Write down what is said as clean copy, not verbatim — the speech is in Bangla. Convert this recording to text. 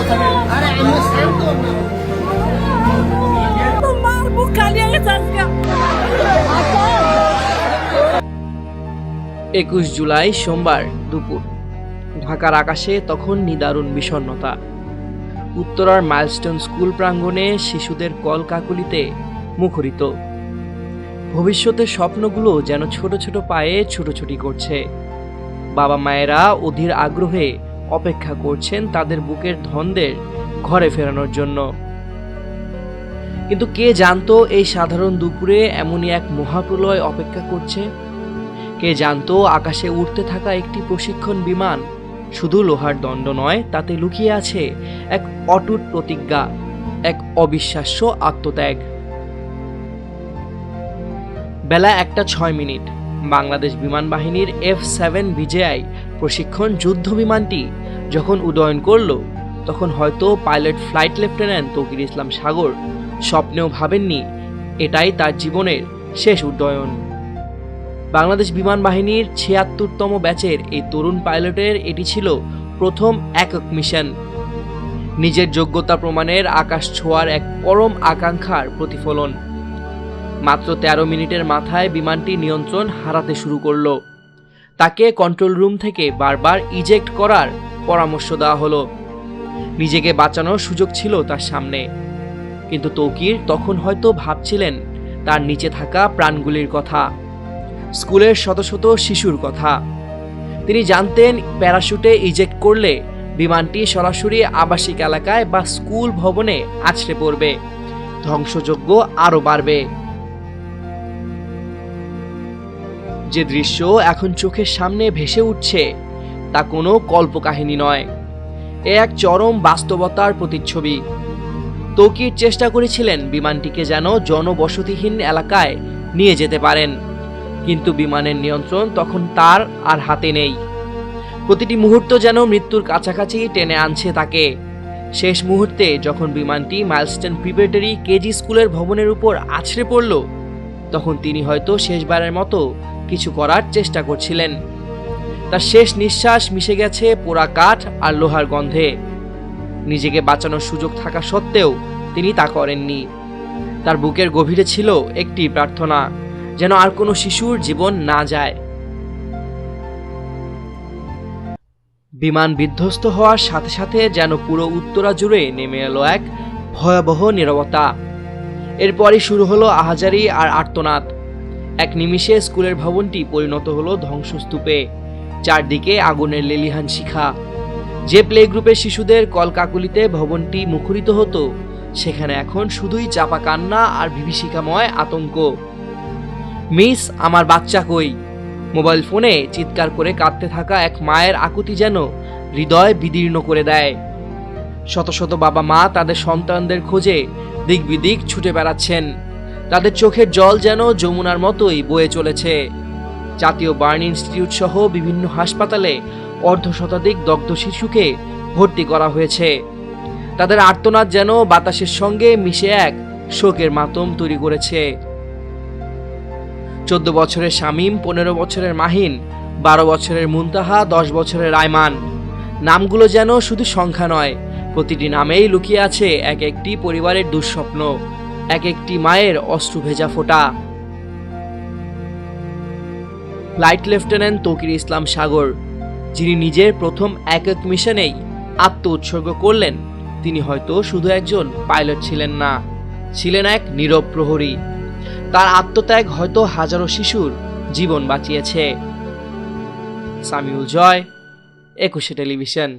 21 জুলাই সোমবার দুপুর ঢাকার আকাশে তখন নিদারুণ বিষণ্ণতা। উত্তরার মাইলস্টোন স্কুল প্রাঙ্গণে শিশুদের কলকাকলিতে মুখরিত। ভবিষ্যতের স্বপ্নগুলো যেন ছোট ছোট পায়ে ছুটোছুটি করছে। বাবা মায়েরা অধীর আগ্রহে অপেক্ষা করছেন তাদের বুকের ধনদের ঘরে ফেরানোর জন্য। কিন্তু কে জানতো এই সাধারণ দুপুরে এমনই এক মহাপ্রলয় অপেক্ষা করছে? কে জানতো আকাশে উড়তে থাকা একটি প্রশিক্ষণ বিমান শুধু লোহার দণ্ড নয়, তাতে লুকিয়ে আছে এক অটুট প্রতিজ্ঞা, এক অবিশ্বাস্য আত্মত্যাগ। বেলা 1:06 বাংলাদেশ বিমান বাহিনীর F-7 বিজেআই প্রশিক্ষণ যুদ্ধ বিমানটি যখন উড্ডয়ন করল, তখন হয়তো পাইলট ফ্লাইট লেফটেন্যান্ট তৌকির ইসলাম সাগর স্বপ্নেও ভাবেননি এটাই তার জীবনের শেষ উড্ডয়ন। বাংলাদেশ বিমান বাহিনীর ৭৬তম ব্যাচের এই তরুণ পাইলটের এটি ছিল প্রথম একক মিশন। নিজের যোগ্যতা প্রমাণের আকাশ ছোঁয়ার এক পরম আকাঙ্ক্ষার প্রতিফলন। মাত্র ১৩ মিনিটের মাথায় বিমানটি নিয়ন্ত্রণ হারাতে শুরু করল। তাকে কন্ট্রোল রুম থেকে বারবার ইজেক্ট করার পরামর্শ দেওয়া হলো। নিজেকে বাঁচানোর সুযোগ ছিল তার সামনে, কিন্তু তৌকির তখন হয়তো ভাবছিলেন তার নিচে থাকা প্রাণগুলির কথা, স্কুলের শত শত শিশুর কথা। তিনি জানতেন প্যারাশুটে ইজেক্ট করলে বিমানটি সরাসরি আবাসিক এলাকায় বা স্কুল ভবনে আছড়ে পড়বে, ধ্বংসযজ্ঞ আরো বাড়বে। যে দৃশ্য এখন চোখের সামনে ভেসে উঠছে তা কোনো কল্পকাহিনী নয়, এ এক চরম বাস্তবতার প্রতিচ্ছবি। তৌকির চেষ্টা করেছিলেন বিমানটিকে যেন জনবসতিহীন এলাকায় নিয়ে যেতে পারেন, কিন্তু বিমানের নিয়ন্ত্রণ তখন তার আর হাতে নেই। প্রতিটি মুহূর্ত যেন মৃত্যুর কাছাকাছি টেনে আনছে তাকে। শেষ মুহূর্তে যখন বিমানটি মাইলস্টোন প্রিপারেটরি কেজি স্কুলের ভবনের উপর আছড়ে পড়ল, তখন তিনি হয়তো শেষবারের মতো কিছু করার চেষ্টা করছিলেন। তার শেষ নিঃশ্বাস মিশে গেছে পোড়া কাঠ আর লোহার গন্ধে। নিজেকে বাঁচানোর সুযোগ থাকা সত্ত্বেও তিনি তা করেননি। তার বুকের গভীরে ছিল একটি প্রার্থনা, যেন আর কোনো শিশুর জীবন না যায়। বিমান বিধ্বস্ত হওয়ার সাথে সাথে যেন পুরো উত্তরা জুড়ে নেমে এলো এক ভয়াবহ নীরবতা। এরপরই শুরু হলো আহাজারি আর আর্তনাদ। এক নিমিষে স্কুলের ভবনটি পরিণত হলো ধ্বংসস্তূপে, চারদিকে আগুনের লেলিহান শিখা। যে প্লে গ্রুপের শিশুদের কলকাকলিতে ভবনটি মুখরিত হতো, সেখানে এখন শুধুই চাপা কান্না আর বিভীষিকাময় আতঙ্ক। মিস, আমার বাচ্চা কই? মোবাইল ফোনে চিৎকার করে কাঁদতে থাকা এক মায়ের আকুতি যেন হৃদয় বিদীর্ণ করে দেয়। শত শত বাবা মা তাদের সন্তানদের খোঁজে দিক বিদিক ছুটে বেড়াচ্ছেন। তাদের চোখের জল যেন যমুনার মতোই বয়ে চলেছে। জাতীয় বার্ন ইনস্টিটিউট সহ বিভিন্ন হাসপাতালে অর্ধশতাধিক দগ্ধ শিশুকে ভর্তি করা হয়েছে। তাদের আর্তনাদ যেন বাতাসের সঙ্গে মিশে এক শোকের মাতম তৈরি করেছে। 14 বছরের শামীম, 15 বছরের মাহিন, 12 বছরের মুনতাহা, 10 বছরের আয়মান। নামগুলো যেন শুধু সংখ্যা নয়, প্রতিটি নামেই লুকিয়ে আছে এক একটি পরিবারের দুঃস্বপ্ন, এক একটি মায়ের অশ্রু ভেজা ফোঁটা। ফ্লাইট লেফটেন্যান্ট তৌকির ইসলাম সাগর, যিনি নিজের প্রথম একক মিশনেই আত্ম উৎসর্গ করলেন, তিনি হয়তো শুধু একজন পাইলট ছিলেন না, ছিলেন এক নীরব প্রহরী। তার আত্মত্যাগ হয়তো হাজারো শিশুর জীবন বাঁচিয়েছে। সামিউল জয়, 21 টেলিভিশন।